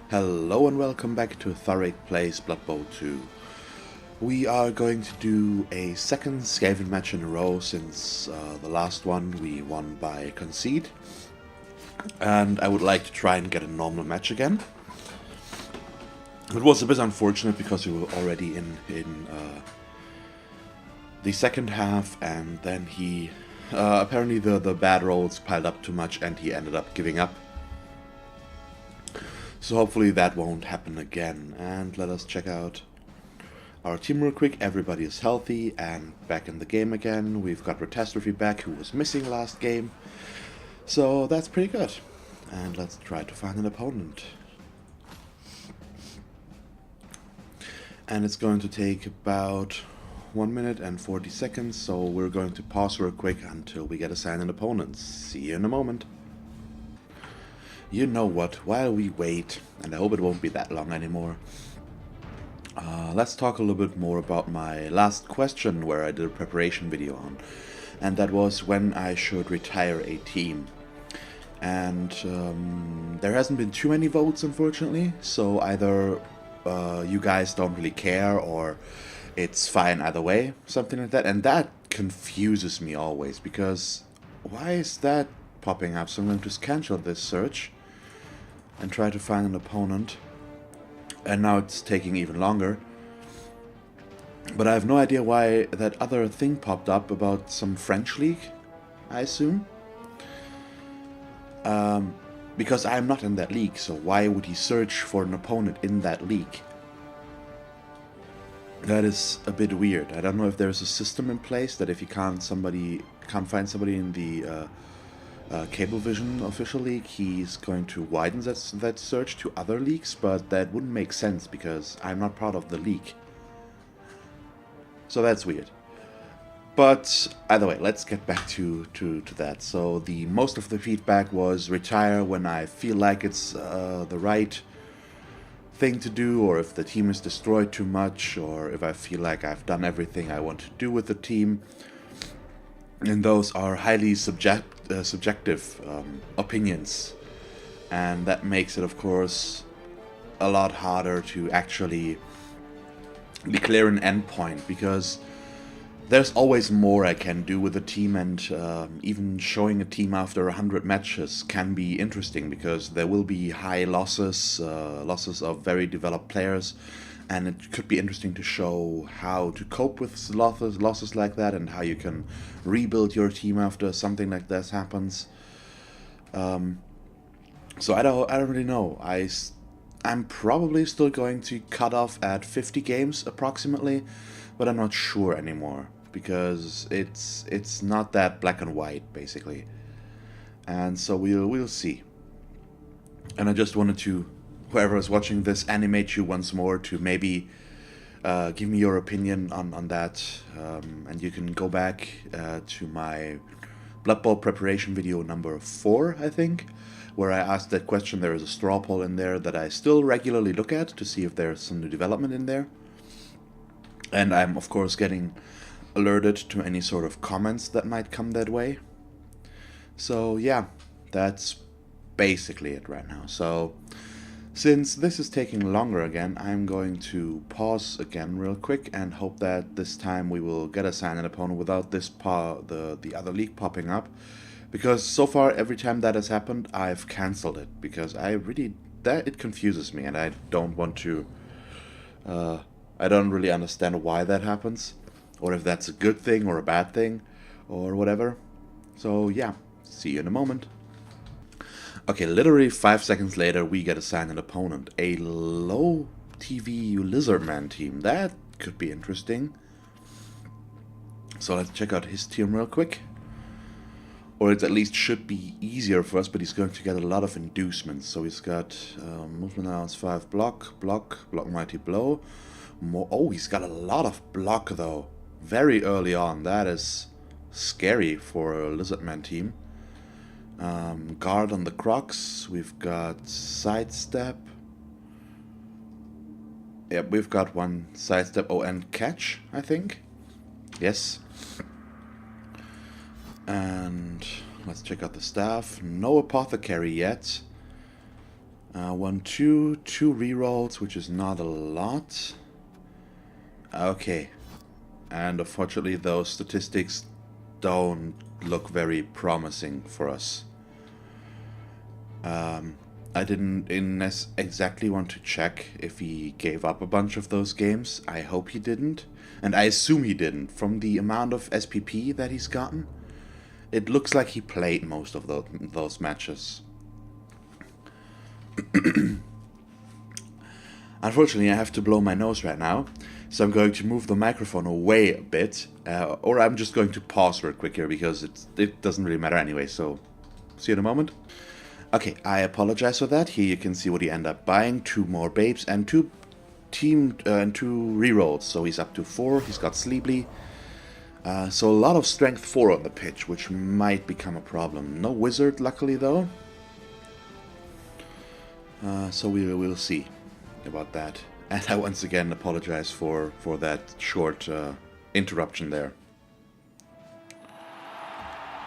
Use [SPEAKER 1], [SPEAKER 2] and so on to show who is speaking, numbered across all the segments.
[SPEAKER 1] Hello and welcome back to Thalric Plays Blood Bowl 2. We are going to do a second Skaven match in a row since the last one we won by concede. And I would like to try and get a normal match again. It was a bit unfortunate because we were already in the second half, and then he apparently the bad rolls piled up too much and he ended up giving up. So hopefully that won't happen again. And let us check out our team real quick. Everybody is healthy and back in the game again. We've got Catastrophe back, who was missing last game. So that's pretty good. And let's try to find an opponent. And it's going to take about 1 minute and 40 seconds, so we're going to pause real quick until we get assigned an opponent. See you in a moment. You know what, while we wait, and I hope it won't be that long anymore, let's talk a little bit more about my last question where I did a preparation video on, and that was when I should retire a team. And there hasn't been too many votes, unfortunately, so either you guys don't really care or it's fine either way, something like that, and that confuses me always, because why is that popping up? So I'm going to cancel this search and try to find an opponent, and now it's taking even longer. But I have no idea why that other thing popped up about some French league, I assume. Because I'm not in that league, so why would he search for an opponent in that league? That is a bit weird. I don't know if there's a system in place that if you can't find somebody in the Cablevision official league, he's going to widen that search to other leagues, but that wouldn't make sense because I'm not part of the league. So that's weird. But either way, let's get back to that. So the most of the feedback was retire when I feel like it's the right thing to do, or if the team is destroyed too much, or if I feel like I've done everything I want to do with the team. And those are highly subjective opinions, and that makes it, of course, a lot harder to actually declare an endpoint, because there's always more I can do with a team, and even showing a team after 100 matches can be interesting, because there will be high losses of very developed players, and it could be interesting to show how to cope with losses like that, and how you can rebuild your team after something like this happens. So I don't really know. I'm probably still going to cut off at 50 games approximately, but I'm not sure anymore, because it's not that black and white basically. And so we'll see. And I just wanted to, whoever is watching this, animate you once more to maybe give me your opinion on that. And you can go back to my Blood Bowl preparation video number 4, I think, where I asked that question. There is a straw poll in there that I still regularly look at to see if there's some new development in there. And I'm, of course, getting alerted to any sort of comments that might come that way. So yeah, that's basically it right now. So since this is taking longer again, I'm going to pause again real quick and hope that this time we will get assigned an opponent without this the other league popping up, because so far every time that has happened I've cancelled it, because it confuses me, and I don't want to I don't really understand why that happens, or if that's a good thing or a bad thing or whatever. So yeah, see you in a moment. Okay, literally 5 seconds later we get assigned an opponent. A low TV Lizardmen team. That could be interesting. So let's check out his team real quick. Or it at least should be easier for us, but he's going to get a lot of inducements. So he's got movement allowance 5, block, mighty blow. Oh, he's got a lot of block though, very early on. That is scary for a Lizardman team. Guard on the Crocs. We've got sidestep. Yep, we've got one sidestep. Oh, and catch, I think. Yes. And let's check out the staff. No apothecary yet. 1, 2, 2 rerolls, which is not a lot. Okay. And unfortunately those statistics don't look very promising for us. I didn't exactly want to check if he gave up a bunch of those games. I hope he didn't. And I assume he didn't. From the amount of SPP that he's gotten, it looks like he played most of those matches. Unfortunately, I have to blow my nose right now, so I'm going to move the microphone away a bit, or I'm just going to pause real quick here because it doesn't really matter anyway, so see you in a moment. Okay, I apologize for that. Here you can see what he ended up buying: 2 more babes and 2 rerolls, so he's up to 4. He's got Sleeply. So a lot of strength 4 on the pitch, which might become a problem. No wizard, luckily, though. So we'll see about that. And I once again apologize for that short interruption there.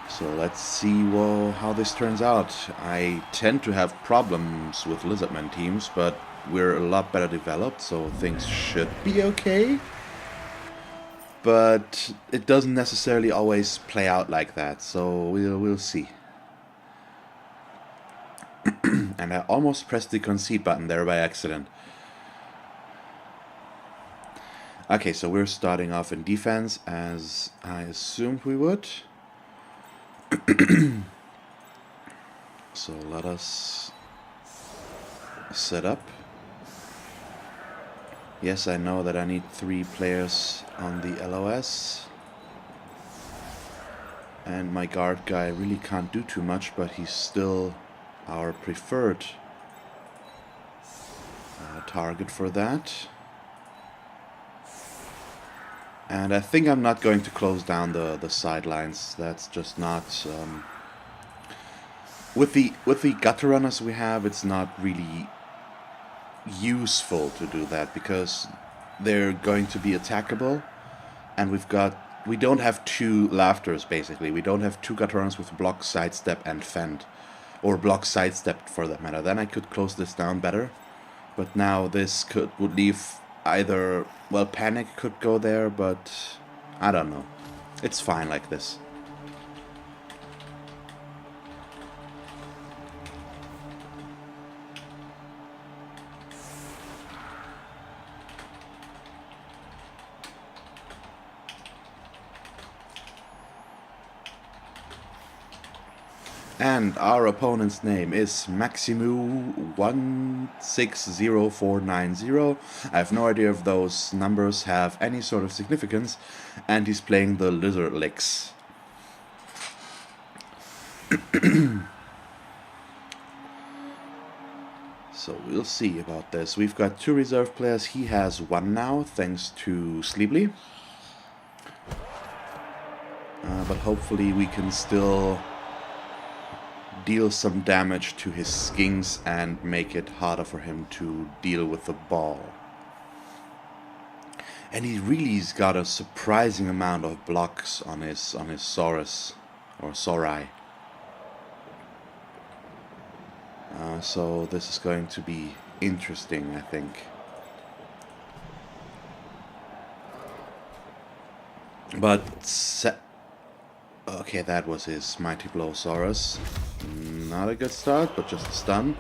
[SPEAKER 1] So let's see how this turns out. I tend to have problems with Lizardmen teams, but we're a lot better developed, so things should be okay. But it doesn't necessarily always play out like that, so we'll see. And I almost pressed the concede button there by accident. Okay, so we're starting off in defense, as I assumed we would. So let us set up. Yes, I know that I need 3 players on the LOS. And my guard guy really can't do too much, but he's still our preferred target for that. And I think I'm not going to close down the sidelines. That's just not... With the gutter runners we have, it's not really useful to do that, because they're going to be attackable, and we don't have 2 laughters, basically. We don't have 2 gutter runners with block, sidestep, and fend. Or block, sidestep, for that matter. Then I could close this down better. But now this would leave either... Well, Panic could go there, but I don't know. It's fine like this. And our opponent's name is Maximu160490. I have no idea if those numbers have any sort of significance. And he's playing the Lizard Licks. So we'll see about this. We've got 2 reserve players. He has 1 now, thanks to Sleeply. But hopefully we can still deal some damage to his skinks and make it harder for him to deal with the ball. And he really's got a surprising amount of blocks on his Saurus or Saurai. So this is going to be interesting, I think. But okay, that was his Mighty Blow Saurus. Not a good start, but just a stun.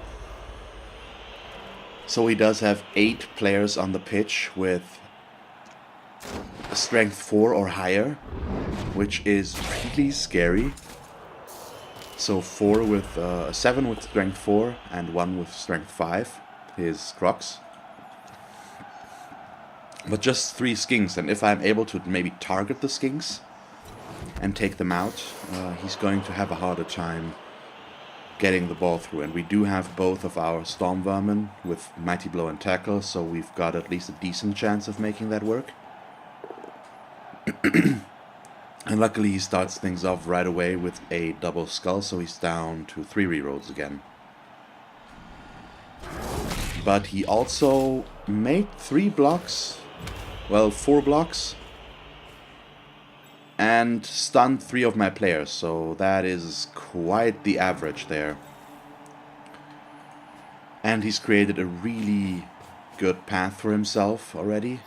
[SPEAKER 1] So he does have 8 players on the pitch with strength 4 or higher, which is really scary. So 7 with strength 4 and 1 with strength 5, his Crocs. But just 3 skinks, and if I'm able to maybe target the skinks and take them out, he's going to have a harder time getting the ball through. And we do have both of our Storm Vermin with Mighty Blow and Tackle, so we've got at least a decent chance of making that work. And luckily he starts things off right away with a double skull, so he's down to 3 rerolls again. But he also made 3 blocks, well, 4 blocks, and stunned 3 of my players, so that is quite the average there. And he's created a really good path for himself already.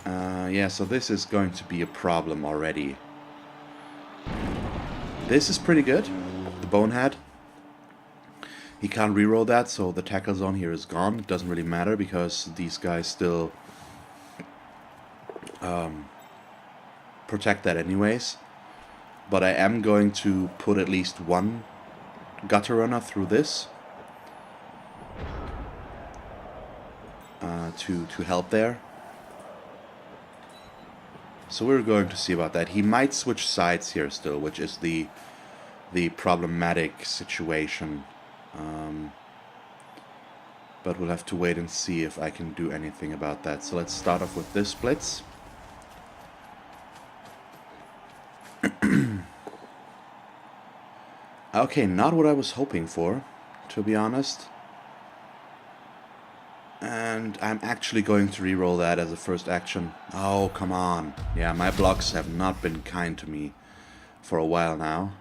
[SPEAKER 1] Yeah, so this is going to be a problem already. This is pretty good, the Bonehead. He can't reroll that, so the tackle zone here is gone. It doesn't really matter because these guys still protect that anyways. But I am going to put at least one gutter runner through this to help there. So we're going to see about that. He might switch sides here still, which is the problematic situation. But we'll have to wait and see if I can do anything about that. So let's start off with this blitz. Okay, not what I was hoping for, to be honest. And I'm actually going to reroll that as a first action. Oh, come on. Yeah, my blocks have not been kind to me for a while now.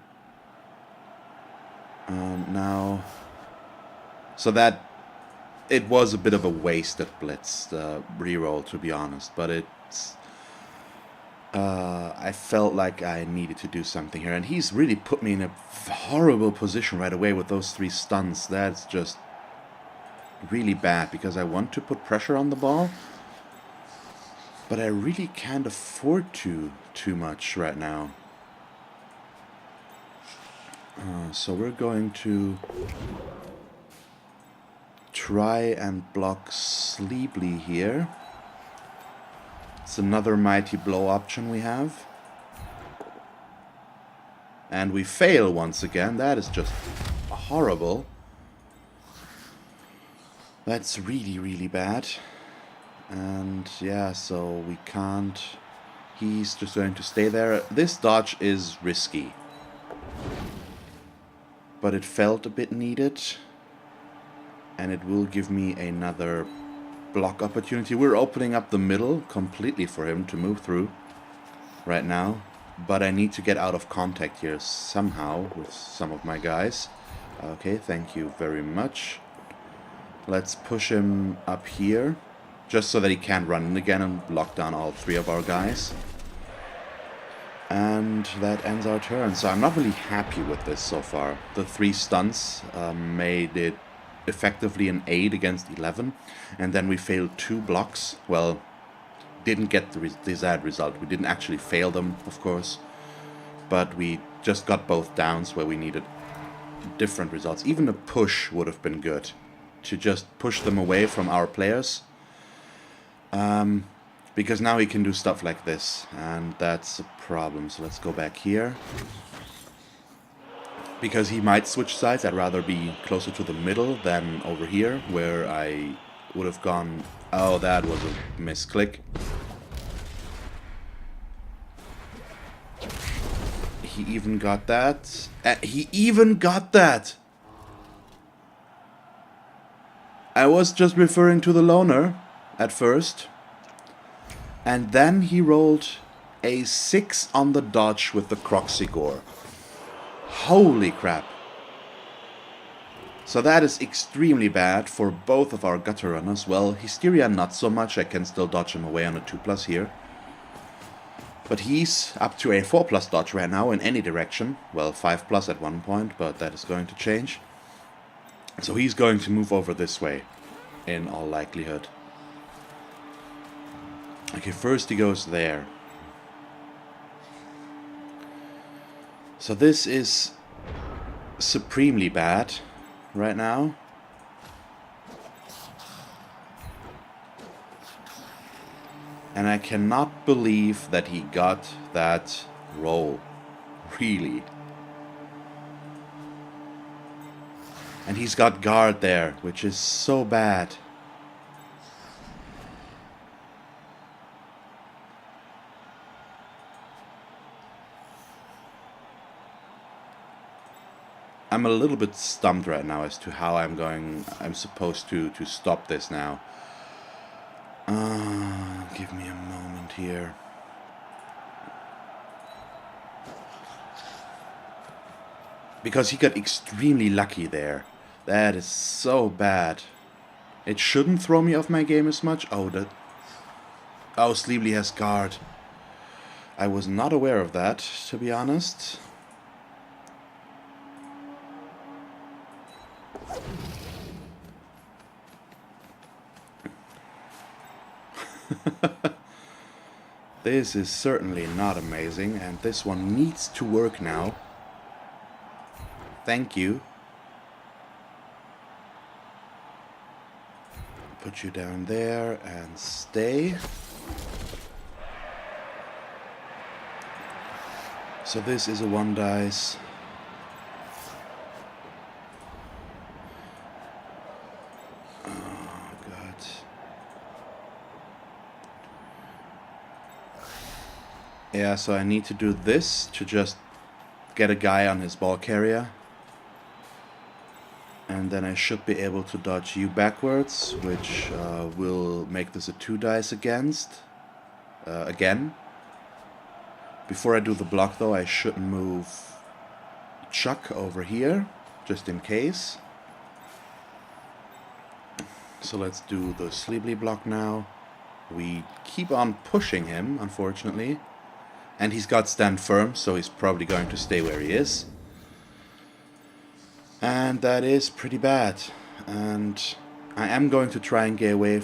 [SPEAKER 1] Now... So that... It was a bit of a wasted blitz, the reroll, to be honest. But it's... I felt like I needed to do something here. And he's really put me in a horrible position right away with those 3 stuns. That's just... really bad, because I want to put pressure on the ball, but I really can't afford to too much right now. So we're going to try and block Sleeply here. It's another mighty blow option we have. And we fail once again. That is just horrible. That's really, really bad. And yeah, so we can't... He's just going to stay there. This dodge is risky, but it felt a bit needed. And it will give me another block opportunity. We're opening up the middle completely for him to move through right now. But I need to get out of contact here somehow with some of my guys. Okay, thank you very much. Let's push him up here, just so that he can't run in again and lock down all 3 of our guys. And that ends our turn. So I'm not really happy with this so far. The 3 stunts made it effectively an 8 against 11. And then we failed 2 blocks. Well, didn't get the desired result. We didn't actually fail them, of course. But we just got both downs where we needed different results. Even a push would have been good, to just push them away from our players. Because now he can do stuff like this, and that's a problem. So let's go back here. Because he might switch sides, I'd rather be closer to the middle than over here, where I would have gone... Oh, that was a misclick. He even got that. He even got that! I was just referring to the loner at first. And then he rolled a 6 on the dodge with the Croxigore. Holy crap. So that is extremely bad for both of our gutter runners. Well, Hysteria not so much. I can still dodge him away on a 2+ here. But he's up to a 4+ dodge right now in any direction. Well, 5+ at one point, but that is going to change. So he's going to move over this way, in all likelihood. Okay, first he goes there. So this is supremely bad right now. And I cannot believe that he got that roll. Really. And he's got guard there, which is so bad. I'm a little bit stumped right now as to how I'm supposed to stop this now. Give me a moment here. Because he got extremely lucky there. That is so bad. It shouldn't throw me off my game as much. Oh, Sleevely has guard. I was not aware of that, to be honest. This is certainly not amazing, and this one needs to work now. Thank you. Put you down there and stay. So this is a 1 dice. Oh god. Yeah, so I need to do this to just get a guy on his ball carrier. And then I should be able to dodge you backwards, which will make this a 2 dice again. Before I do the block though, I should move Chuck over here, just in case. So let's do the Sleevely block now. We keep on pushing him, unfortunately. And he's got stand firm, so he's probably going to stay where he is. And that is pretty bad. And I am going to try and get away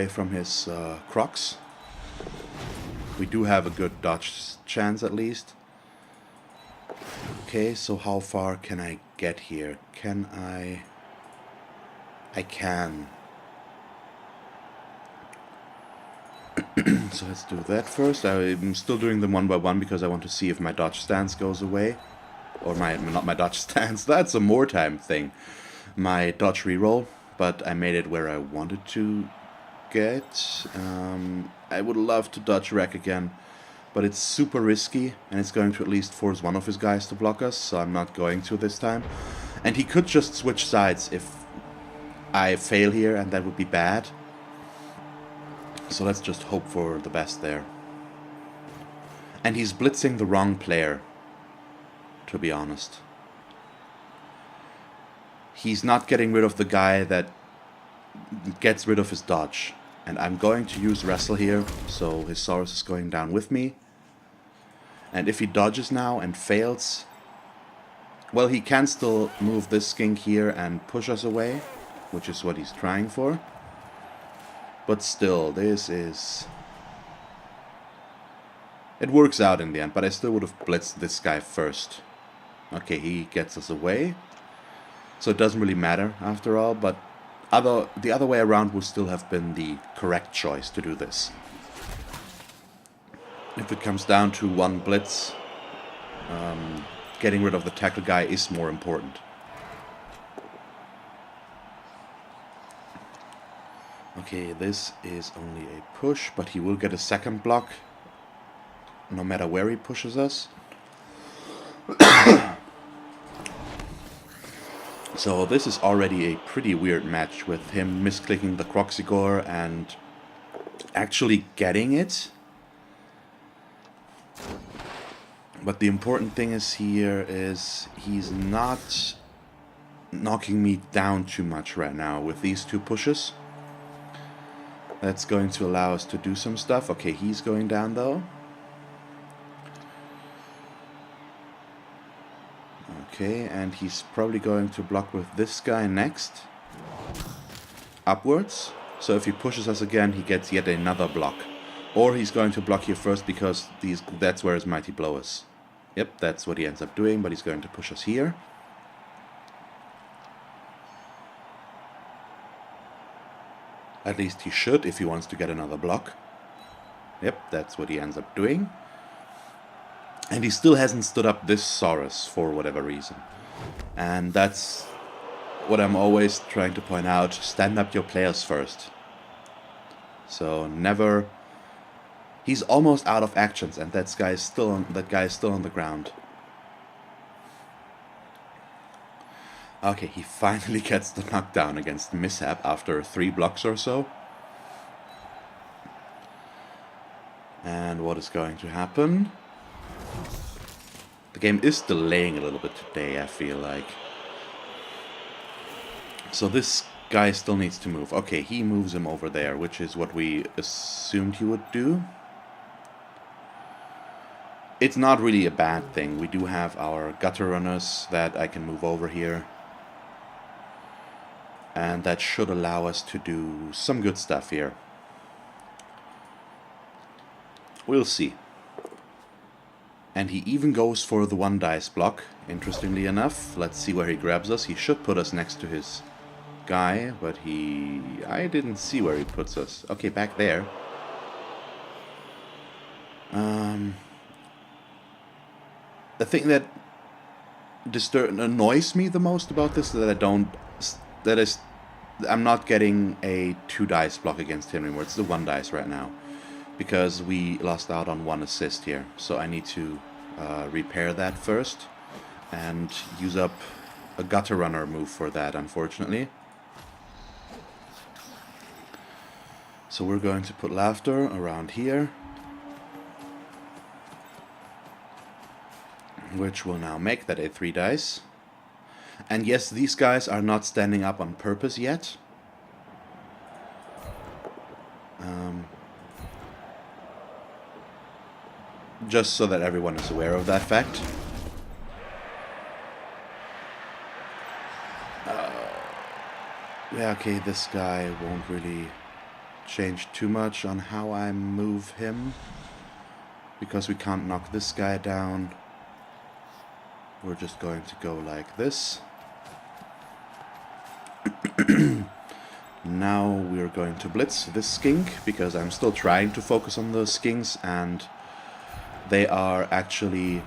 [SPEAKER 1] from his crocs. We do have a good dodge chance at least. Okay, so how far can I get here? Can I can. So let's do that first. I'm still doing them 1 by 1 because I want to see if my dodge stance goes away. Or not my dodge stance, that's a more time thing. My dodge reroll, but I made it where I wanted to get. I would love to dodge wreck again, but it's super risky, and it's going to at least force one of his guys to block us, so I'm not going to this time. And he could just switch sides if I fail here, and that would be bad. So let's just hope for the best there. And he's blitzing the wrong player, to be honest. He's not getting rid of the guy that gets rid of his dodge. And I'm going to use wrestle here, so his Saurus is going down with me. And if he dodges now and fails, well, he can still move this skink here and push us away, which is what he's trying for. But still, this is... It works out in the end, but I still would have blitzed this guy first. Okay, he gets us away. So it doesn't really matter after all, but the other way around would still have been the correct choice to do this. If it comes down to one blitz, getting rid of the tackle guy is more important. Okay, this is only a push, but he will get a second block no matter where he pushes us. So this is already a pretty weird match with him misclicking the Croxigore and actually getting it. But the important thing is he's not knocking me down too much right now with these two pushes. That's going to allow us to do some stuff. Okay, he's going down though. Okay, and he's probably going to block with this guy next. Upwards. So if he pushes us again, he gets yet another block. Or he's going to block here first because that's where his Mighty Blow is. Yep, that's what he ends up doing, but he's going to push us here. At least he should if he wants to get another block. Yep, that's what he ends up doing. And he still hasn't stood up this Saurus for whatever reason. And that's what I'm always trying to point out. Stand up your players first. So never... He's almost out of actions, and that guy is still on the ground. Okay, he finally gets the knockdown against Mishap after 3 blocks or so. And what is going to happen? The game is delaying a little bit today, I feel like. So this guy still needs to move. Okay, he moves him over there, which is what we assumed he would do. It's not really a bad thing. We do have our gutter runners that I can move over here. And that should allow us to do some good stuff here. We'll see. And he even goes for the 1 dice block, interestingly enough. Let's see where he grabs us. He should put us next to his guy, but I didn't see where he puts us. Okay, back there. The thing that annoys me the most about this is that I'm not getting a 2 dice block against him anymore. It's the 1 dice right now, because we lost out on 1 assist here. So I need to repair that first and use up a gutter runner move for that, unfortunately. So we're going to put laughter around here, which will now make that a 3 dice. And yes, these guys are not standing up on purpose yet. Just so that everyone is aware of that fact. Yeah, okay, this guy won't really change too much on how I move him, because we can't knock this guy down. We're just going to go like this. Now we're going to blitz this skink, because I'm still trying to focus on the skinks, and they are actually...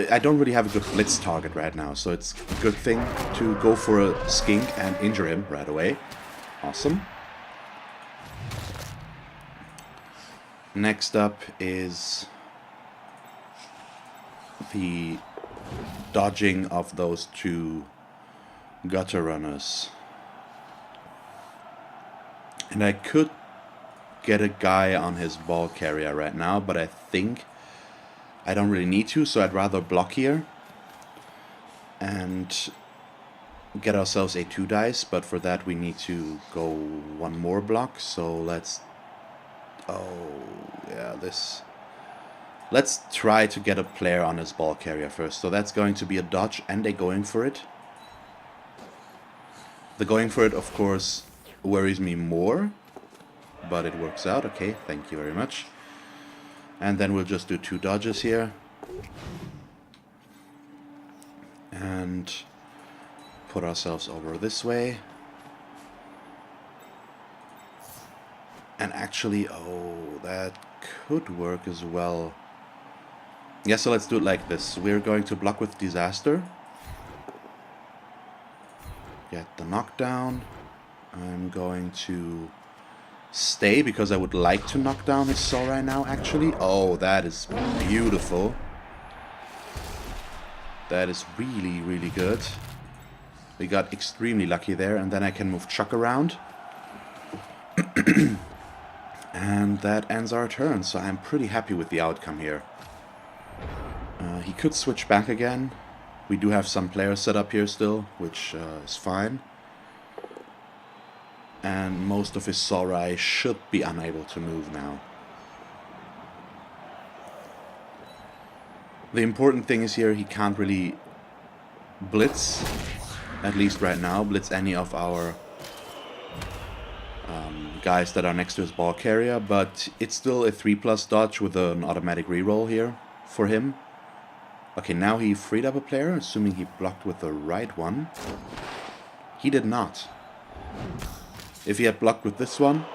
[SPEAKER 1] I don't really have a good blitz target right now, so it's a good thing to go for a skink and injure him right away. Awesome. Next up is the dodging of those 2 gutter runners. And I could get a guy on his ball carrier right now, but I think I don't really need to, so I'd rather block here and get ourselves a 2 dice, but for that we need to go 1 more block, so let's... Oh, yeah, this... Let's try to get a player on his ball carrier first. So that's going to be a dodge and a going for it. The going for it, of course, worries me more, but it works out. Okay, thank you very much. And then we'll just do 2 dodges here. And put ourselves over this way. And actually, oh, that could work as well. Yeah, so let's do it like this. We're going to block with Disaster. Get the knockdown. I'm going to stay because I would like to knock down his Saw right now, actually. Oh, that is beautiful. That is really, really good. We got extremely lucky there, and then I can move Chuck around. And that ends our turn, so I'm pretty happy with the outcome here. He could switch back again. We do have some players set up here still, which is fine. And most of his Saurai should be unable to move now. The important thing is here, he can't really blitz, at least right now, blitz any of our guys that are next to his ball carrier, but it's still a 3+ dodge with an automatic reroll here for him. Okay, now he freed up a player, assuming he blocked with the right one. He did not. If he had blocked with this one,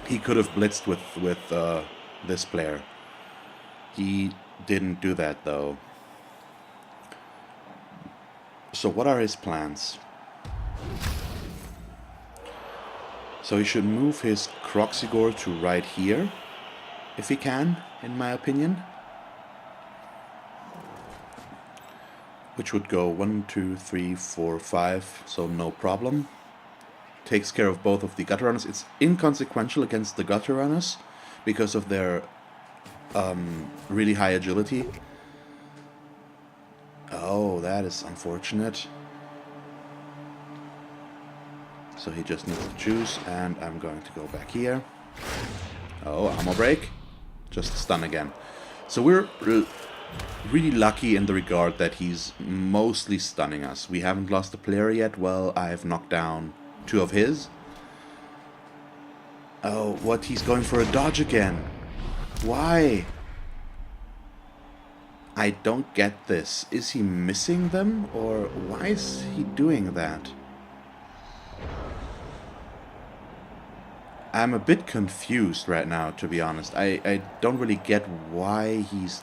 [SPEAKER 1] he could have blitzed with this player. He didn't do that, though. So what are his plans? So he should move his Croxigore to right here, if he can, in my opinion. Which would go 1, 2, 3, 4, 5, so no problem. Takes care of both of the gutter runners. It's inconsequential against the gutter runners because of their really high agility. Oh, that is unfortunate. So he just needs to choose, and I'm going to go back here. Oh, armor break. Just stun again. So we're really lucky in the regard that he's mostly stunning us. We haven't lost a player yet. Well, I've knocked down 2 of his. Oh, what? He's going for a dodge again. Why? I don't get this. Is he missing them? Or why is he doing that? I'm a bit confused right now, to be honest. I don't really get why he's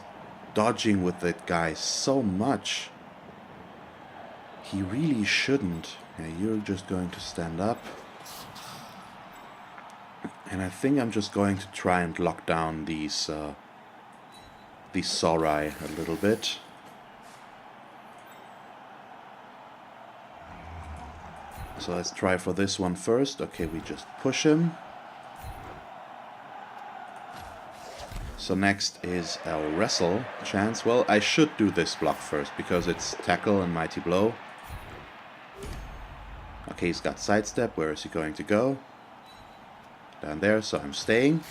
[SPEAKER 1] dodging with that guy so much. He really shouldn't. Yeah, you're just going to stand up. And I think I'm just going to try and lock down these Saurai a little bit. So let's try for this one first. Okay, we just push him. So next is our wrestle chance. Well, I should do this block first because it's tackle and mighty blow. Okay, he's got sidestep. Where is he going to go? Down there, so I'm staying.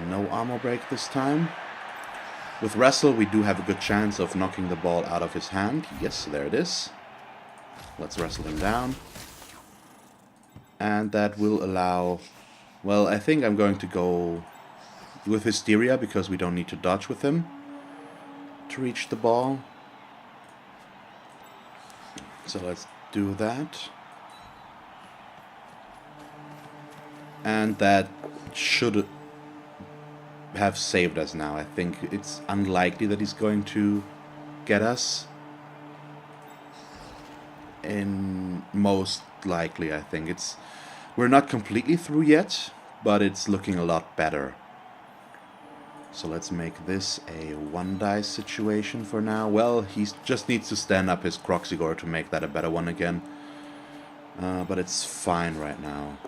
[SPEAKER 1] No armor break this time. With wrestle, we do have a good chance of knocking the ball out of his hand. Yes, there it is. Let's wrestle him down. And that will allow... Well, I think I'm going to go with Hysteria because we don't need to dodge with him to reach the ball. So let's do that. And that should have saved us now. I think it's unlikely that he's going to get us. And most likely, I think it's... We're not completely through yet, but it's looking a lot better. So let's make this a 1-dice situation for now. Well, he just needs to stand up his Croxigore to make that a better one again. But it's fine right now.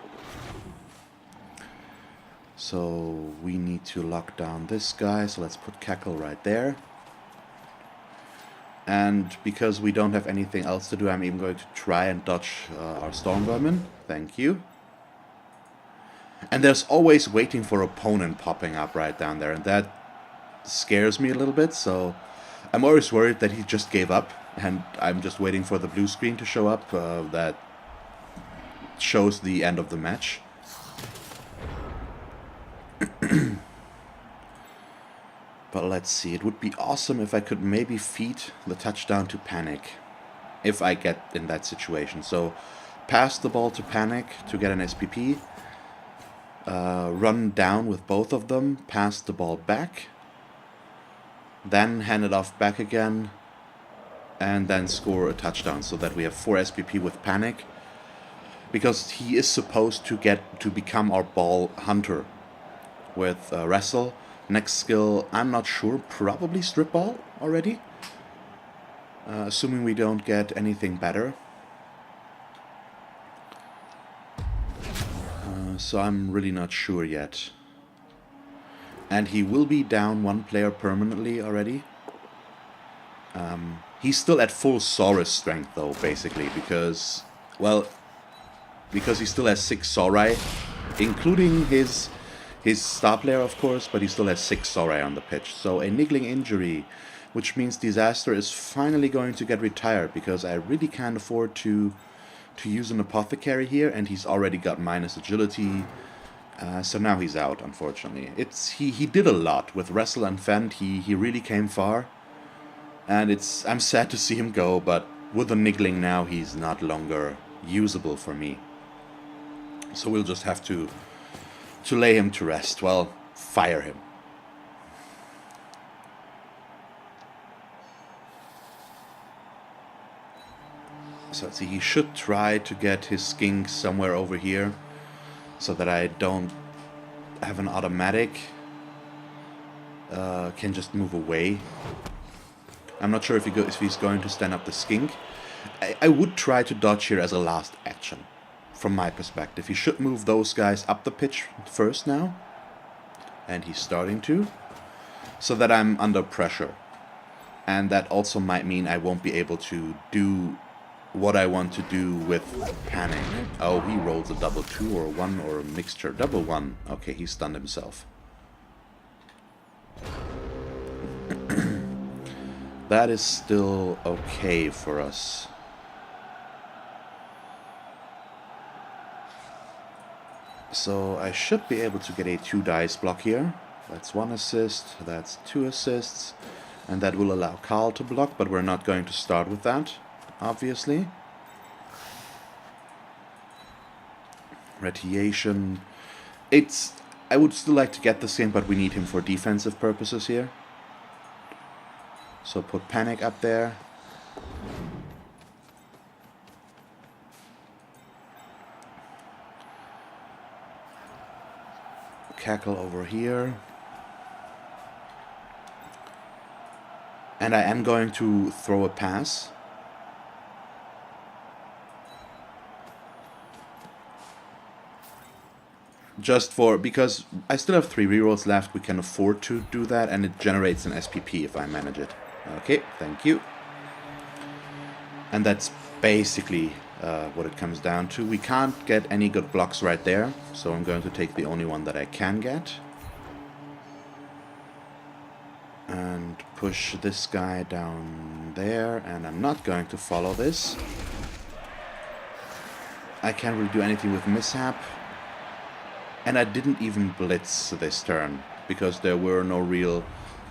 [SPEAKER 1] So we need to lock down this guy, so let's put Cackle right there. And because we don't have anything else to do, I'm even going to try and dodge our Storm Vermin. Thank you. And there's always waiting for opponent popping up right down there, and that scares me a little bit, so I'm always worried that he just gave up, and I'm just waiting for the blue screen to show up that shows the end of the match. But let's see, it would be awesome if I could maybe feed the touchdown to Panic, if I get in that situation. So pass the ball to Panic to get an SPP. Run down with both of them, pass the ball back, then hand it off back again, and then score a touchdown so that we have 4 SPP with Panic, because he is supposed to become our ball hunter with Wrestle. Next skill, I'm not sure, probably Strip Ball already, assuming we don't get anything better. So I'm really not sure yet. And he will be down 1 player permanently already. He's still at full Saurus strength though, basically, because, well, because he still has 6 Saurai, including his star player, of course, but he still has 6 Saurai on the pitch. So a niggling injury, which means Disaster is finally going to get retired, because I really can't afford to use an Apothecary here, and he's already got minus agility, so now he's out, unfortunately. He did a lot with Wrestle and Fend. He really came far, and I'm sad to see him go, but with the niggling now, he's not longer usable for me. So we'll just have to lay him to rest. Well, fire him. So let's see, he should try to get his skink somewhere over here so that I don't have an automatic. Can just move away. I'm not sure if he's going to stand up the skink. I would try to dodge here as a last action, from my perspective. He should move those guys up the pitch first now. And he's starting to. So that I'm under pressure. And that also might mean I won't be able to do what I want to do with Panic. Oh, he rolls a double 2 or 1 or a mixture. Double 1. Okay, he stunned himself. That is still okay for us. So I should be able to get a 2 dice block here. That's 1 assist, that's 2 assists. And that will allow Carl to block, but we're not going to start with that, obviously. Radiation. I would still like to get this in, but we need him for defensive purposes here. So put Panic up there. Cackle over here. And I am going to throw a pass. Just because I still have 3 rerolls left, we can afford to do that, and it generates an SPP if I manage it. Okay, thank you. And that's basically what it comes down to. We can't get any good blocks right there, so I'm going to take the only one that I can get. And push this guy down there, and I'm not going to follow this. I can't really do anything with Mishap. And I didn't even blitz this turn, because there were no real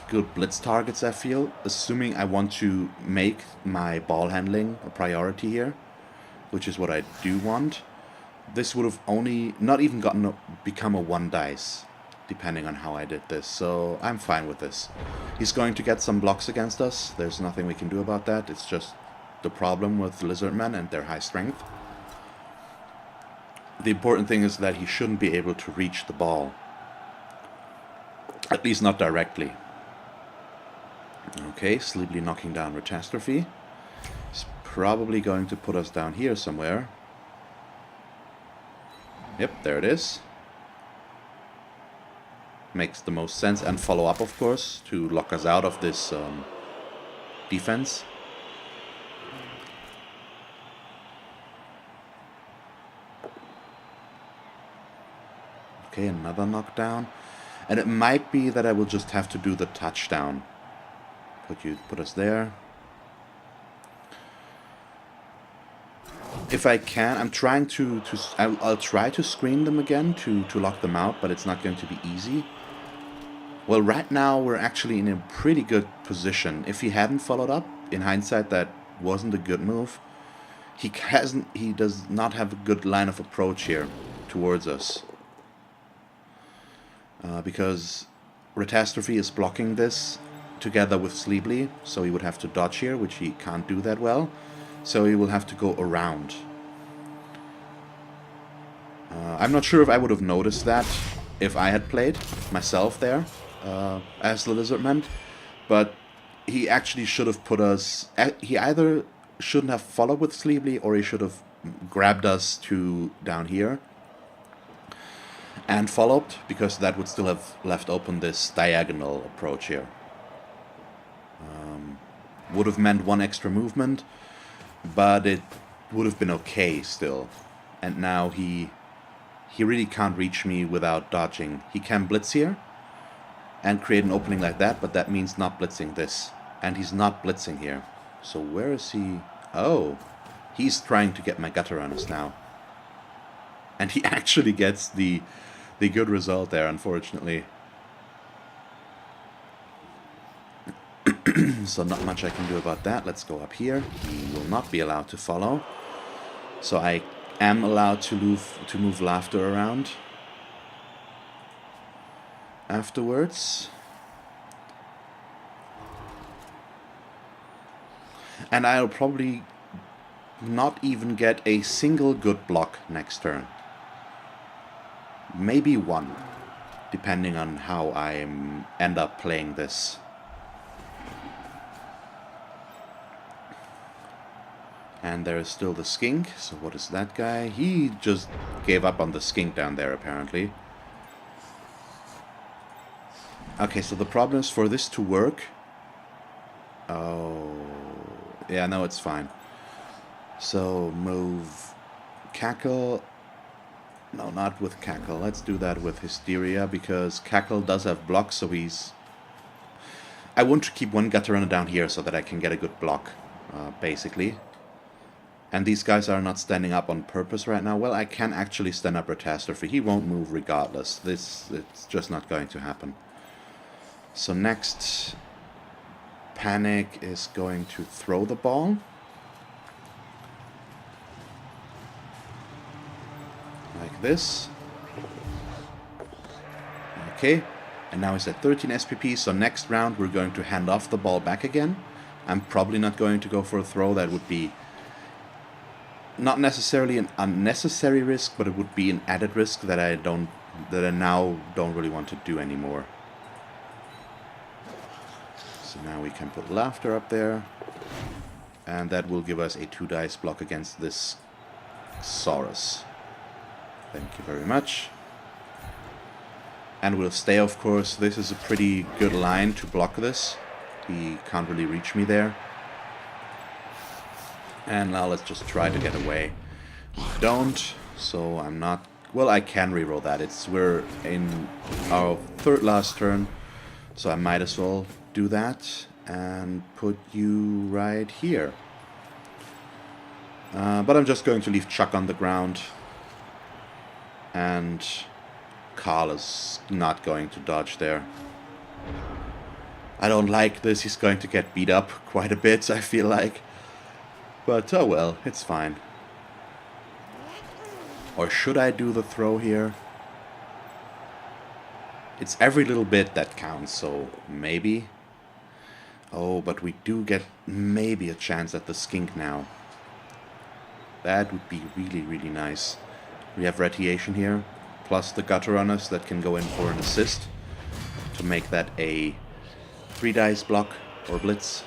[SPEAKER 1] good blitz targets, I feel. Assuming I want to make my ball handling a priority here, which is what I do want. This would have only not even become a 1 dice, depending on how I did this. So I'm fine with this. He's going to get some blocks against us. There's nothing we can do about that. It's just the problem with Lizardmen and their high strength. The important thing is that he shouldn't be able to reach the ball. At least not directly. Okay, Sleepily knocking down Catastrophe. He's probably going to put us down here somewhere. Yep, there it is. Makes the most sense. And follow up, of course, to lock us out of this defense. Okay, another knockdown. And it might be that I will just have to do the touchdown. Put us there. If I can, I'm trying I'll try to screen them again to lock them out, but it's not going to be easy. Well, right now we're actually in a pretty good position. If he hadn't followed up, in hindsight, that wasn't a good move. He does not have a good line of approach here towards us. Because Catastrophe is blocking this together with Sleepily, so he would have to dodge here, which he can't do that well. So he will have to go around. I'm not sure if I would have noticed that if I had played myself there as the Lizardman, but he actually should have put us... He either shouldn't have followed with Sleepily, or he should have grabbed us to down here and followed, because that would still have left open this diagonal approach here. Would have meant 1 extra movement, but it would have been okay still. And now he really can't reach me without dodging. He can blitz here and create an opening like that, but that means not blitzing this. And he's not blitzing here. So where is he? Oh, he's trying to get my gutter on us now. And he actually gets the good result there, unfortunately. So not much I can do about that. Let's go up here. He will not be allowed to follow. So I am allowed to move Laughter around afterwards. And I'll probably not even get a single good block next turn. Maybe 1, depending on how I end up playing this. And there is still the skink. So what is that guy? He just gave up on the skink down there, apparently. Okay, so the problem is for this to work... Oh... Yeah, no, it's fine. So move Cackle. No, not with Cackle. Let's do that with Hysteria, because Cackle does have blocks, so he's... I want to keep one gutter runner down here so that I can get a good block, basically. And these guys are not standing up on purpose right now. Well, I can actually stand up Retastrophe. He won't move regardless. It's just not going to happen. So next, Panic is going to throw the ball. Like this. Okay, and now he's at 13 SPP, so next round we're going to hand off the ball back again. I'm probably not going to go for a throw. That would be not necessarily an unnecessary risk, but it would be an added risk that I now don't really want to do anymore. So now we can put Laughter up there, and that will give us a 2 dice block against this Saurus. Thank you very much. And we'll stay, of course. This is a pretty good line to block this. He can't really reach me there. And now let's just try to get away. Don't, so I'm not... Well, I can reroll that. We're in our third last turn, so I might as well do that and put you right here. But I'm just going to leave Chuck on the ground. And Carl is not going to dodge there. I don't like this. He's going to get beat up quite a bit, I feel like. But, oh well, it's fine. Or should I do the throw here? It's every little bit that counts, so maybe. Oh, but we do get maybe a chance at the skink now. That would be really, really nice. We have Radiation here, plus the Gutter Runners that can go in for an assist to make that a 3 dice block or blitz.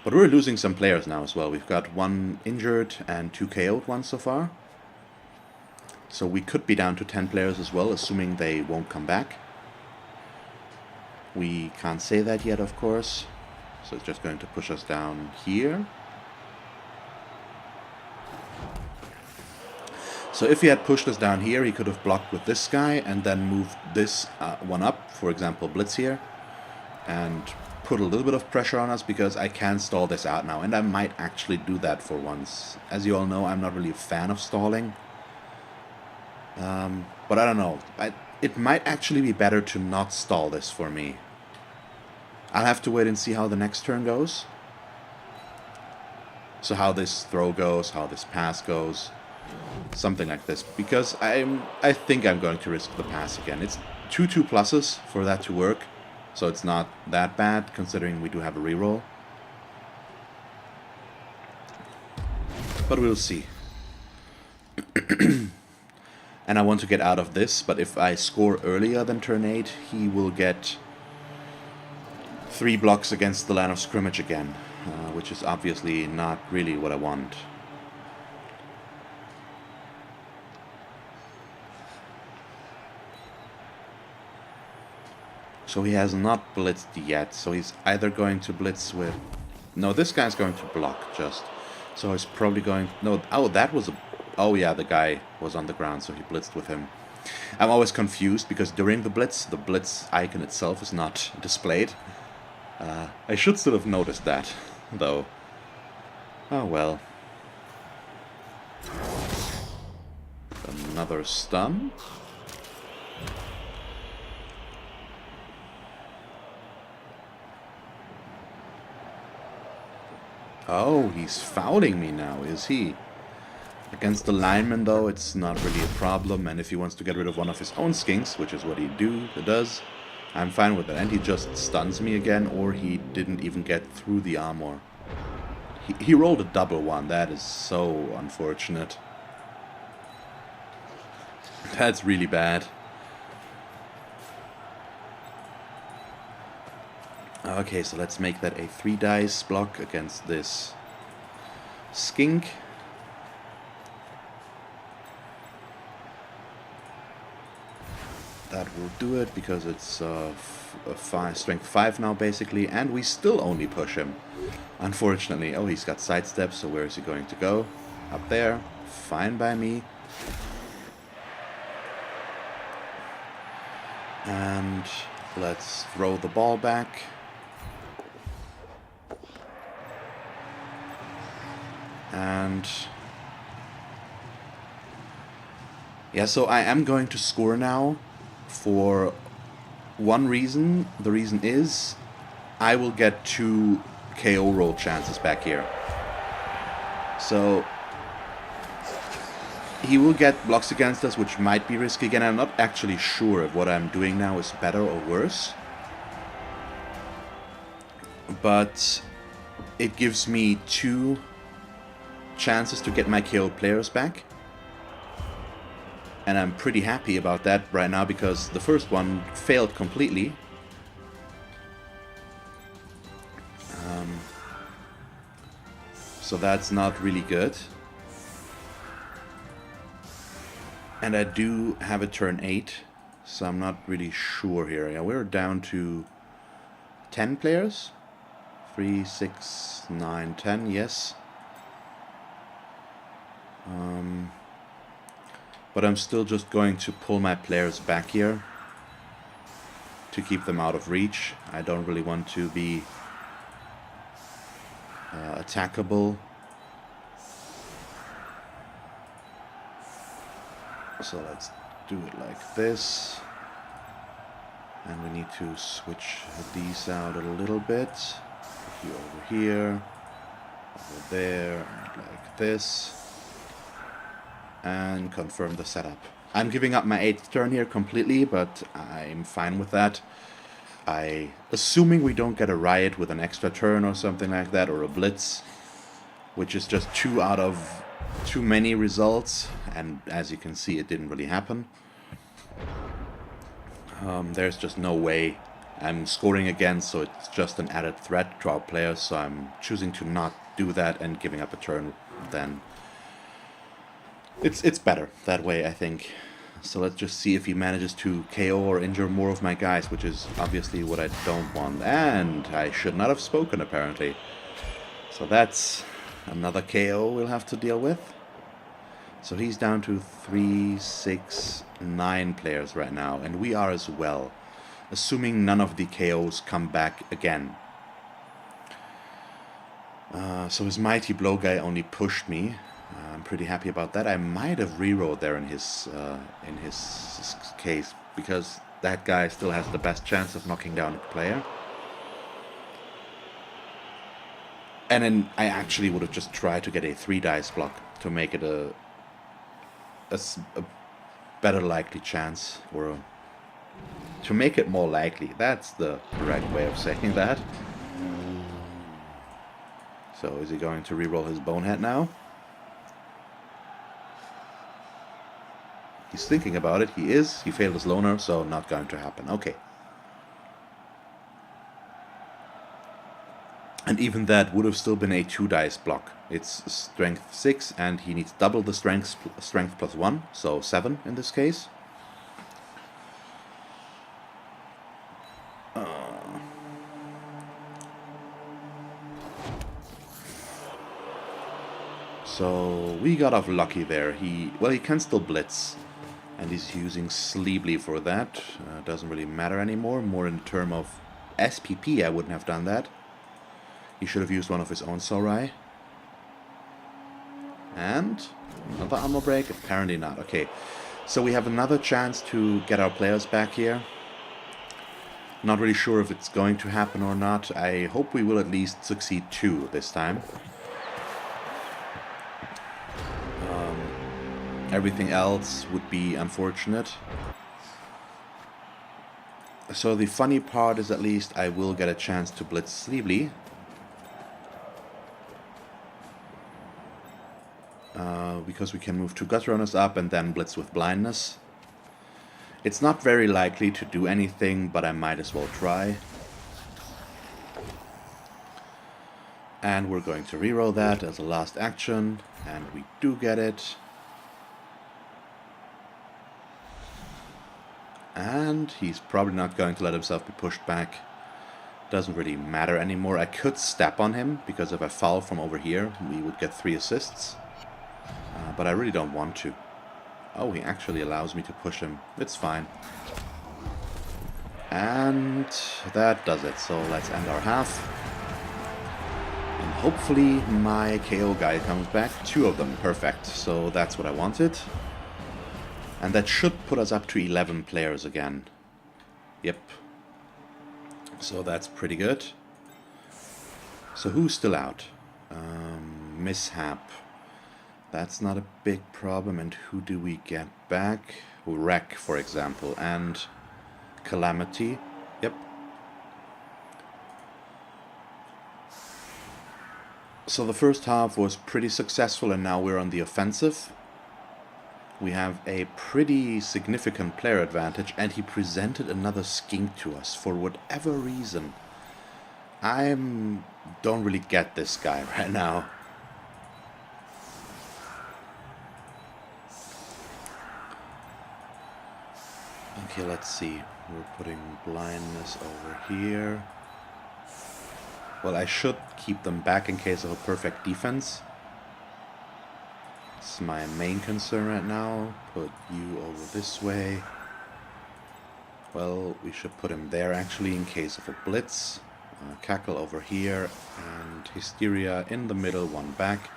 [SPEAKER 1] But we're losing some players now as well. We've got 1 injured and 2 KO'd ones so far. So we could be down to 10 players as well, assuming they won't come back. We can't say that yet, of course. So it's just going to push us down here. So if he had pushed us down here, he could have blocked with this guy and then moved this one up, for example, Blitz here, and put a little bit of pressure on us, because I can stall this out now, and I might actually do that for once. As you all know, I'm not really a fan of stalling. But I don't know. It might actually be better to not stall this for me. I'll have to wait and see how the next turn goes. So how this throw goes, how this pass goes. Something like this, because I think I'm going to risk the pass again. It's 2 pluses for that to work, so it's not that bad considering we do have a reroll. But we'll see. And I want to get out of this, but if I score earlier than turn 8, he will get 3 blocks against the line of scrimmage again, which is obviously not really what I want. So he has not blitzed yet, so he's either going to blitz with... No, this guy's going to block just. So he's probably going... No, oh, that was a... Oh yeah, the guy was on the ground, so he blitzed with him. I'm always confused, because during the blitz icon itself is not displayed. I should still have noticed that, though. Oh well. Another stun. Oh, he's fouling me now, is he? Against the lineman, though, it's not really a problem, and if he wants to get rid of one of his own skinks, which is what he does, I'm fine with it. And he just stuns me again, or he didn't even get through the armor. He rolled a double one. That is so unfortunate. That's really bad. Okay, so let's make that a 3 dice block against this skink. That will do it, because it's strength 5 now, basically, and we still only push him. Unfortunately. Oh, he's got sidestep, so where is he going to go? Up there. Fine by me. And let's throw the ball back. And yeah, so I am going to score now for one reason. The reason is I will get 2 KO roll chances back here. So he will get blocks against us, which might be risky. Again, I'm not actually sure if what I'm doing now is better or worse. But it gives me 2 chances to get my KO players back. And I'm pretty happy about that right now, because the first one failed completely. So that's not really good. And I do have a turn 8, so I'm not really sure here. Yeah, we're down to 10 players. 3, 6, 9, 10, yes. But I'm still just going to pull my players back here to keep them out of reach. I don't really want to be attackable. So let's do it like this. And we need to switch these out a little bit. Put you over here, over there, and like this. And confirm the setup. I'm giving up my 8th turn here completely, but I'm fine with that. Assuming we don't get a riot with an extra turn or something like that, or a blitz, which is just 2 out of too many results, and as you can see, it didn't really happen. There's just no way. I'm scoring again, so it's just an added threat to our players, so I'm choosing to not do that and giving up a turn then. It's better that way, I think. So let's just see if he manages to KO or injure more of my guys, which is obviously what I don't want. And I should not have spoken, apparently. So that's another KO we'll have to deal with. So he's down to 3, 6, 9 players right now, and we are as well, assuming none of the KOs come back again. So his mighty blow guy only pushed me. I'm pretty happy about that. I might have rerolled there in his case, because that guy still has the best chance of knocking down a player. And then I actually would have just tried to get a 3 dice block to make it a better likely chance, or to make it more likely. That's the correct way of saying that. So is he going to reroll his bonehead now? He's thinking about it. He is. He failed his loner, so not going to happen. Okay. And even that would have still been a 2 dice block. It's strength 6, and he needs double the strength plus 1, so 7 in this case. So we got off lucky there. He can still blitz. And he's using Sleeply for that. Doesn't really matter anymore. More in terms of SPP, I wouldn't have done that. He should have used one of his own Sorai. And another armor break? Apparently not. Okay, so we have another chance to get our players back here. Not really sure if it's going to happen or not. I hope we will at least succeed 2 this time. Everything else would be unfortunate. So the funny part is, at least I will get a chance to blitz Sleeply. Because we can move 2 Gut Runners up and then blitz with blindness. It's not very likely to do anything, but I might as well try. And we're going to reroll that as a last action, and we do get it. And he's probably not going to let himself be pushed back. Doesn't really matter anymore. I could step on him, because if I foul from over here, we would get 3 assists. But I really don't want to. Oh, he actually allows me to push him. It's fine. And that does it. So let's end our half. And hopefully my KO guy comes back. 2 of them. Perfect. So that's what I wanted. And that should put us up to 11 players again. Yep. So that's pretty good. So who's still out? Mishap. That's not a big problem. And who do we get back? Wreck, for example. And Calamity. Yep. So the first half was pretty successful, and now we're on the offensive. We have a pretty significant player advantage, and he presented another skink to us for whatever reason. I don't really get this guy right now. Okay, let's see. We're putting blindness over here. Well, I should keep them back in case of a perfect defense. It's my main concern right now. Put you over this way. Well, we should put him there actually in case of a blitz. Cackle over here and Hysteria in the middle, 1 back.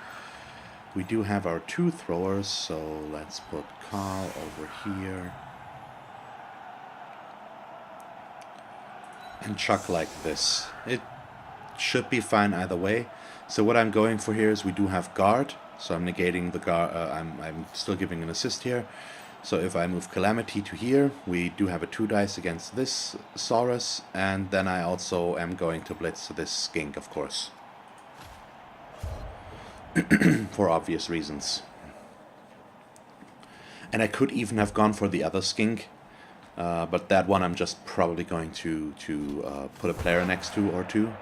[SPEAKER 1] We do have our 2 throwers, so let's put Carl over here. And chuck like this. It should be fine either way. So what I'm going for here is we do have guard. So I'm negating the guard. I'm still giving an assist here. So if I move Calamity to here, we do have a 2 dice against this Saurus, and then I also am going to blitz this skink, of course, for obvious reasons. And I could even have gone for the other skink, but that one I'm just probably going to put a player next to or 2.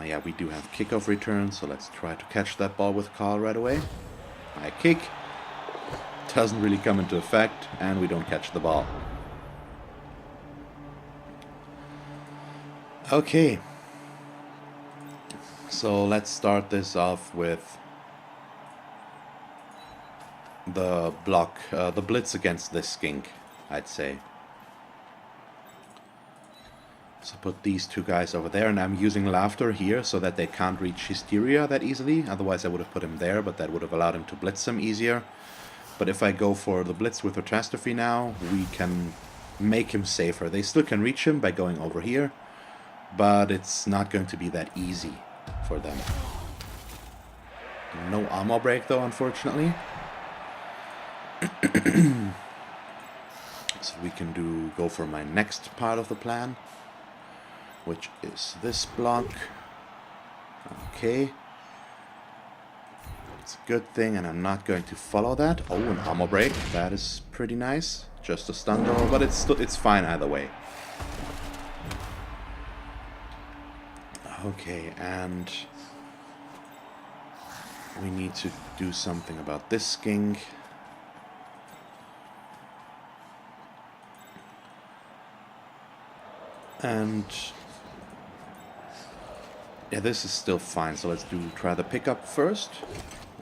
[SPEAKER 1] Yeah, we do have kickoff return, so let's try to catch that ball with Carl right away. High kick. Doesn't really come into effect, and we don't catch the ball. Okay. So let's start this off with the block, the blitz against this skink, I'd say. So put these 2 guys over there, and I'm using Laughter here so that they can't reach Hysteria that easily. Otherwise I would have put him there, but that would have allowed him to blitz them easier. But if I go for the blitz with Catastrophe now, we can make him safer. They still can reach him by going over here, but it's not going to be that easy for them. No armor break though, unfortunately. So we can go for my next part of the plan, which is this block. Okay. It's a good thing, and I'm not going to follow that. Oh, an armor break. That is pretty nice. Just a stun door, but it's fine either way. Okay, and we need to do something about this skink. And yeah, this is still fine, so let's try the pickup first.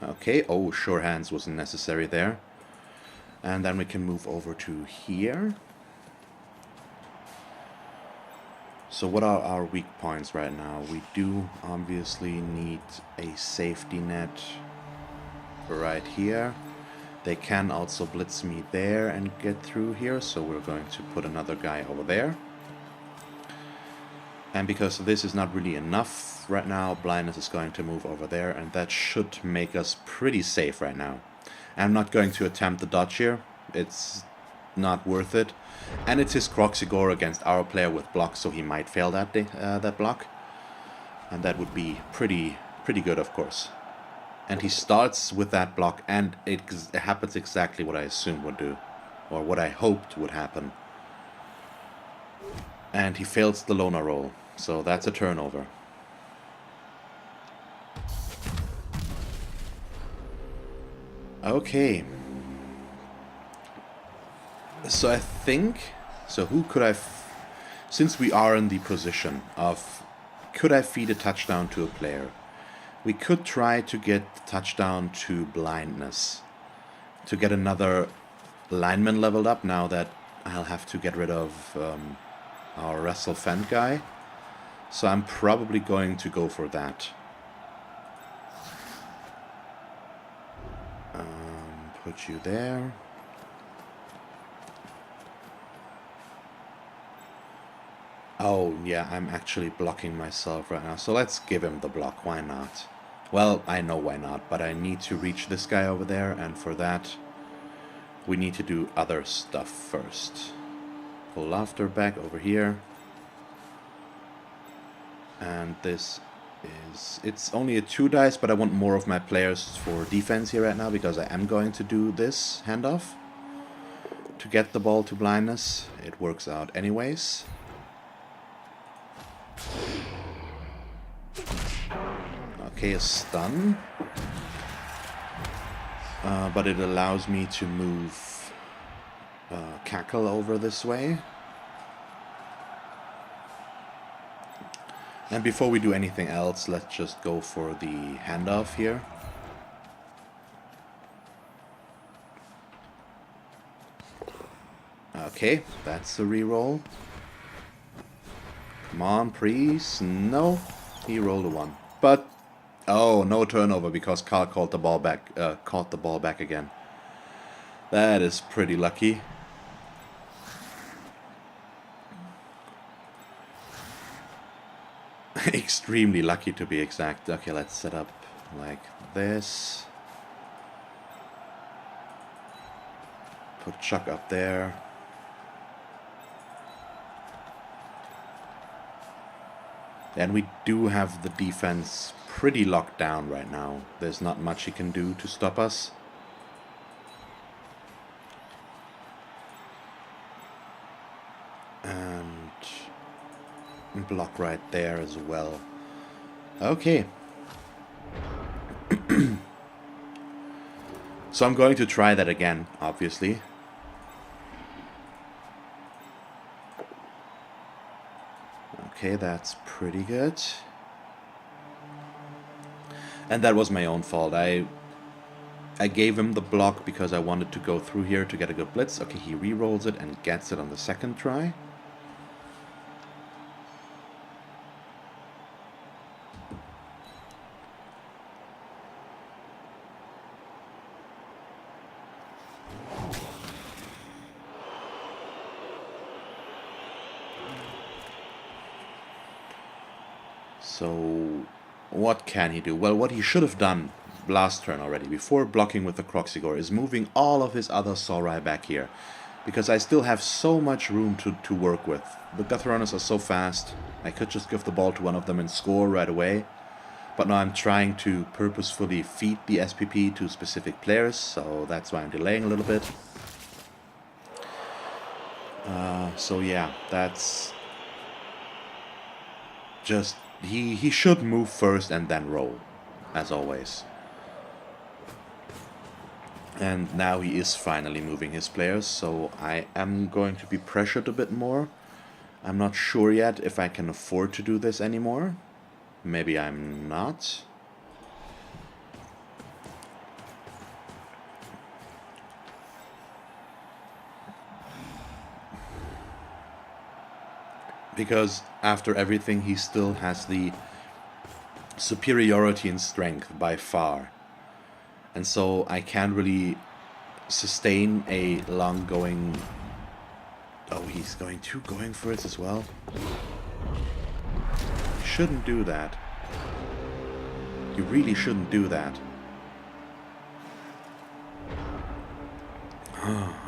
[SPEAKER 1] Okay, oh, sure hands wasn't necessary there. And then we can move over to here. So what are our weak points right now? We do obviously need a safety net right here. They can also blitz me there and get through here, so we're going to put another guy over there. And because this is not really enough right now, blindness is going to move over there, and that should make us pretty safe right now. I'm not going to attempt the dodge here. It's not worth it. And it's his Croxigore against our player with block, so he might fail that that block. And that would be pretty good, of course. And he starts with that block, and it happens exactly what I assumed would do, or what I hoped would happen. And he fails the loner roll, so that's a turnover. Okay. So I think... So who could I... Since we are in the position of... Could I feed a touchdown to a player? We could try to get the touchdown to blindness. To get another lineman leveled up now that I'll have to get rid of our Wrestle Fend guy. So I'm probably going to go for that. Put you there. Oh, yeah, I'm actually blocking myself right now. So let's give him the block. Why not? Well, I know why not, but I need to reach this guy over there, and for that, we need to do other stuff first. Pull Laughter back over here. And this is... It's only a 2 dice, but I want more of my players for defense here right now, because I am going to do this handoff to get the ball to blindness. It works out anyways. Okay, a stun. But it allows me to move Cackle over this way. And before we do anything else, let's just go for the handoff here. Okay, that's the reroll. Come on, please. No, he rolled a 1. But oh, no turnover because Carl caught the ball back again. That is pretty lucky. Extremely lucky to be exact. Okay, let's set up like this. Put Chuck up there. And we do have the defense pretty locked down right now. There's not much he can do to stop us. And block right there as well. Okay. So I'm going to try that again, obviously. Okay, that's pretty good. And that was my own fault. I gave him the block because I wanted to go through here to get a good blitz. Okay, he re-rolls it and gets it on the second try. So, what can he do? Well, what he should have done last turn already, before blocking with the Croxigore, is moving all of his other Saurai back here. Because I still have so much room to work with. The Guthrunners are so fast, I could just give the ball to one of them and score right away. But now I'm trying to purposefully feed the SPP to specific players, so that's why I'm delaying a little bit. So yeah, that's just... He should move first and then roll, as always. And now he is finally moving his players, so I am going to be pressured a bit more. I'm not sure yet if I can afford to do this anymore. Maybe I'm not. Because after everything, he still has the superiority in strength by far. And so I can't really sustain a long going... Oh, he's going for it as well. You shouldn't do that. You really shouldn't do that.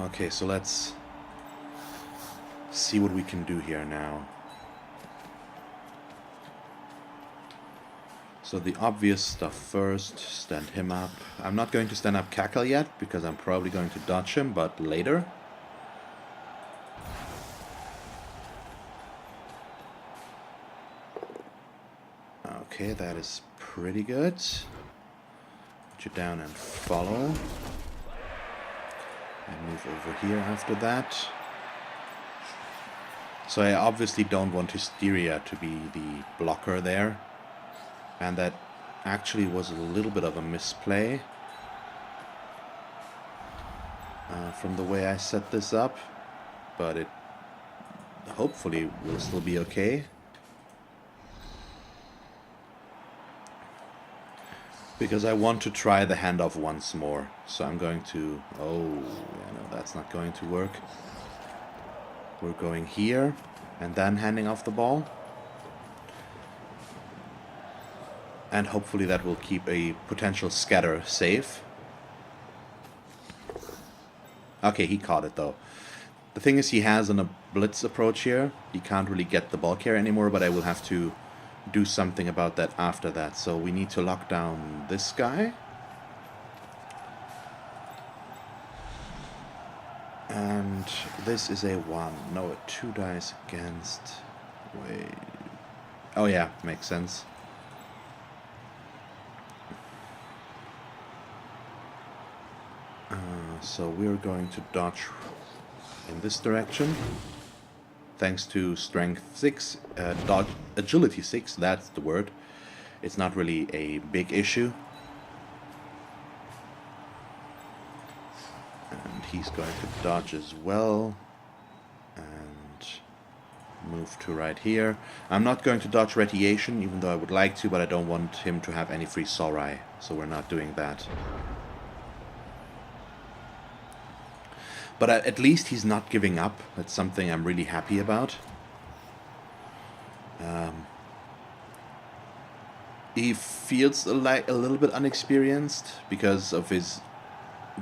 [SPEAKER 1] Okay, so let's see what we can do here now. So the obvious stuff first, stand him up. I'm not going to stand up Cackle yet, because I'm probably going to dodge him, but later. Okay, that is pretty good. Put you down and follow. And move over here after that. So I obviously don't want Hysteria to be the blocker there. And that actually was a little bit of a misplay from the way I set this up. But it hopefully will still be okay. Because I want to try the handoff once more. So I'm going to... Oh, yeah, no, that's not going to work. We're going here and then handing off the ball. And hopefully that will keep a potential scatter safe. Okay, he caught it though. The thing is, he has a blitz approach here. He can't really get the ball carrier anymore, but I will have to do something about that after that. So we need to lock down this guy. And this is a 1. No, a 2 dice against... Wait. Oh yeah, makes sense. So we're going to dodge in this direction. Thanks to strength 6, dodge, agility 6, that's the word. It's not really a big issue. And he's going to dodge as well. And move to right here. I'm not going to dodge radiation, even though I would like to, but I don't want him to have any free Sorai. So we're not doing that. But at least he's not giving up. That's something I'm really happy about. He feels like a little bit unexperienced because of his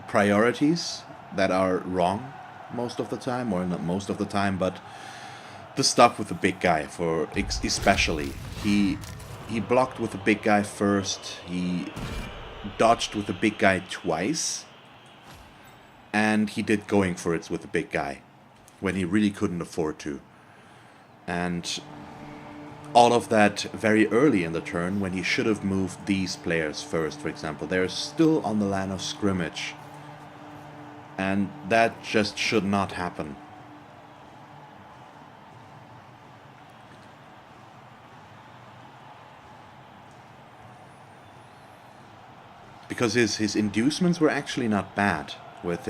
[SPEAKER 1] priorities that are wrong most of the time, or not most of the time, but the stuff with the big guy, for especially. He blocked with the big guy first. He dodged with the big guy twice. And he did going for it with the big guy when he really couldn't afford to. And all of that very early in the turn when he should have moved these players first, for example. They're still on the line of scrimmage. And that just should not happen. Because his inducements were actually not bad. With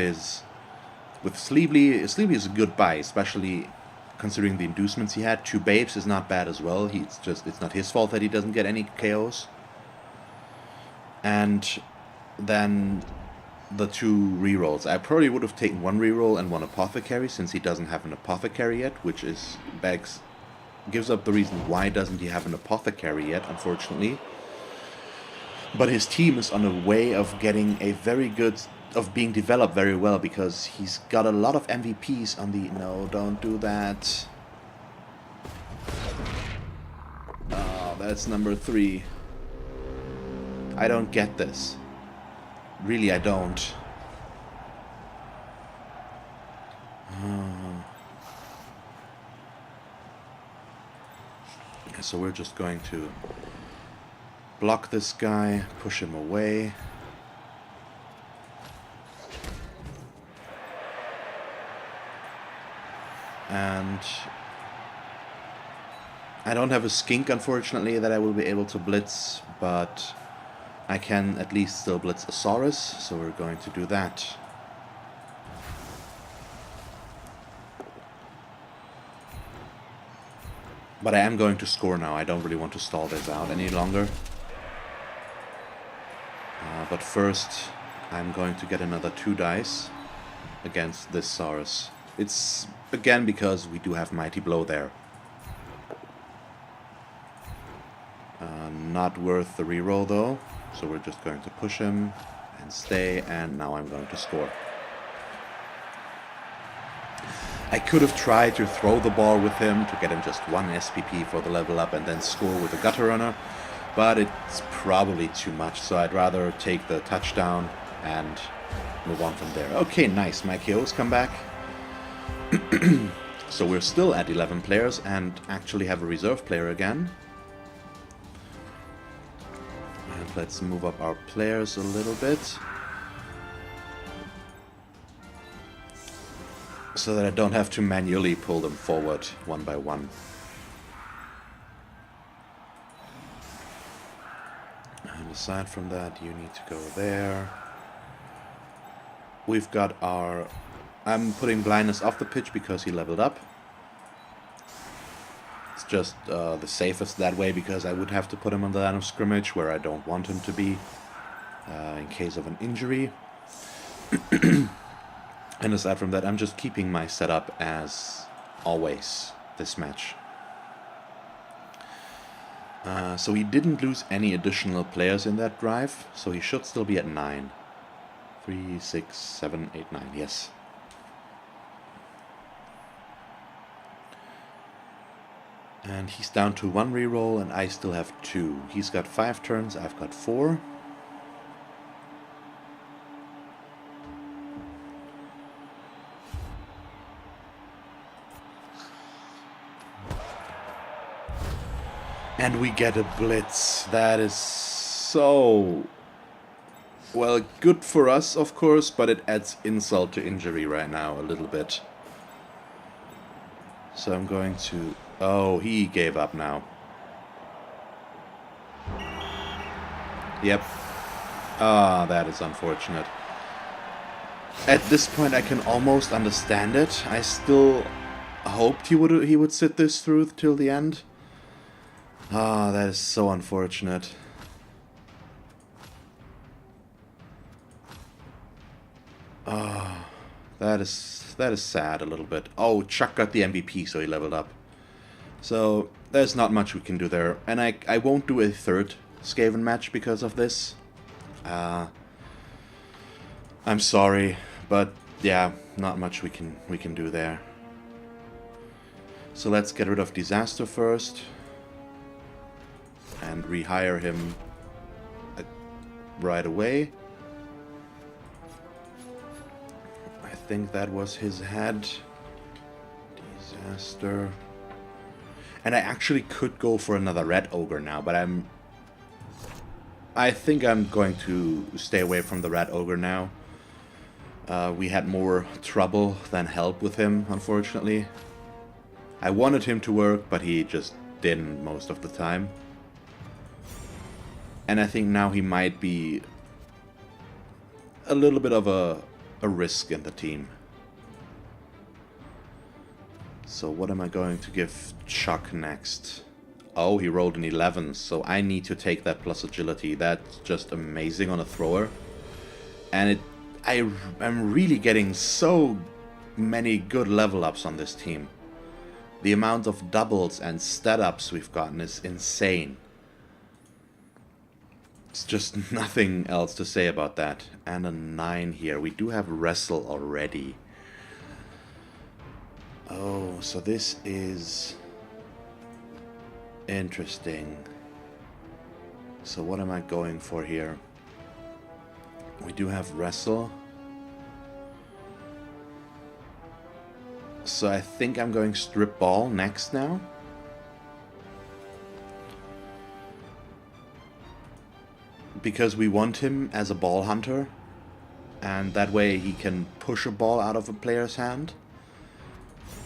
[SPEAKER 1] Sleevely is a good buy, especially considering the inducements he had. 2 Babes is not bad as well. It's not his fault that he doesn't get any KOs. And then the 2 rerolls. I probably would have taken 1 reroll and 1 apothecary, since he doesn't have an apothecary yet, which is gives up the reason why doesn't he have an apothecary yet, unfortunately. But his team is on a way of getting a very good... of being developed very well, because he's got a lot of MVPs on the... No, don't do that. Oh, that's number 3. I don't get this. Really, I don't. So we're just going to block this guy, push him away. And I don't have a skink, unfortunately, that I will be able to blitz, but I can at least still blitz a Saurus, so we're going to do that. But I am going to score now. I don't really want to stall this out any longer. But first, I'm going to get another 2 dice against this Saurus. It's, again, because we do have Mighty Blow there. Not worth the reroll, though. So we're just going to push him and stay, and now I'm going to score. I could have tried to throw the ball with him to get him just 1 SPP for the level up and then score with a Gutter Runner, but it's probably too much, so I'd rather take the touchdown and move on from there. Okay, nice. My KOs come back. So we're still at 11 players and actually have a reserve player again. And let's move up our players a little bit. so that I don't have to manually pull them forward one by one. And aside from that, you need to go there. We've got our... I'm putting blindness off the pitch because he leveled up. It's just the safest that way, because I would have to put him on the line of scrimmage where I don't want him to be in case of an injury. And aside from that, I'm just keeping my setup as always this match. So he didn't lose any additional players in that drive, so he should still be at 9. 3, 6, 7, 8, 9, yes. And he's down to 1 reroll, and I still have 2. He's got 5 turns, I've got 4. And we get a blitz. That is so... well, good for us, of course, but it adds insult to injury right now a little bit. So I'm going to... oh, he gave up now. Yep. Ah, that is unfortunate. At this point, I can almost understand it. I still hoped he would sit this through till the end. Ah, that is so unfortunate. Ah, that is sad a little bit. Oh, Chuck got the MVP, so he leveled up. So there's not much we can do there, and I won't do a third Skaven match because of this. I'm sorry, but yeah, not much we can do there. So let's get rid of Disaster first. And rehire him right away. I think that was his head. Disaster. And I actually could go for another Red Ogre now, but I think I'm going to stay away from the Red Ogre now. We had more trouble than help with him, unfortunately. I wanted him to work, but he just didn't most of the time. And I think now he might be a little bit of a risk in the team. So what am I going to give Chuck next? Oh, he rolled an 11, so I need to take that plus agility. That's just amazing on a thrower. And I'm really getting so many good level ups on this team. The amount of doubles and stat ups we've gotten is insane. It's just nothing else to say about that. And a 9 here. We do have Wrestle already. Oh, so this is interesting. So what am I going for here? We do have Wrestle. So I think I'm going Strip Ball next now. Because we want him as a ball hunter, and that way he can push a ball out of a player's hand.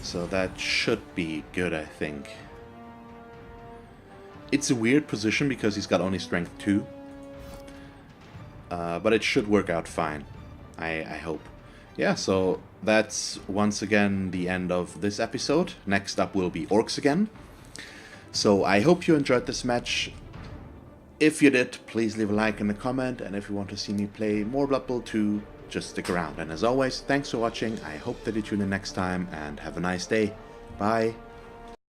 [SPEAKER 1] So that should be good, I think. It's a weird position because he's got only strength 2. But it should work out fine, I hope. Yeah, so that's once again the end of this episode. Next up will be Orcs again. So I hope you enjoyed this match. If you did, please leave a like and a comment, and if you want to see me play more Blood Bowl 2, just stick around. And as always, thanks for watching, I hope that you tune in next time, and have a nice day. Bye!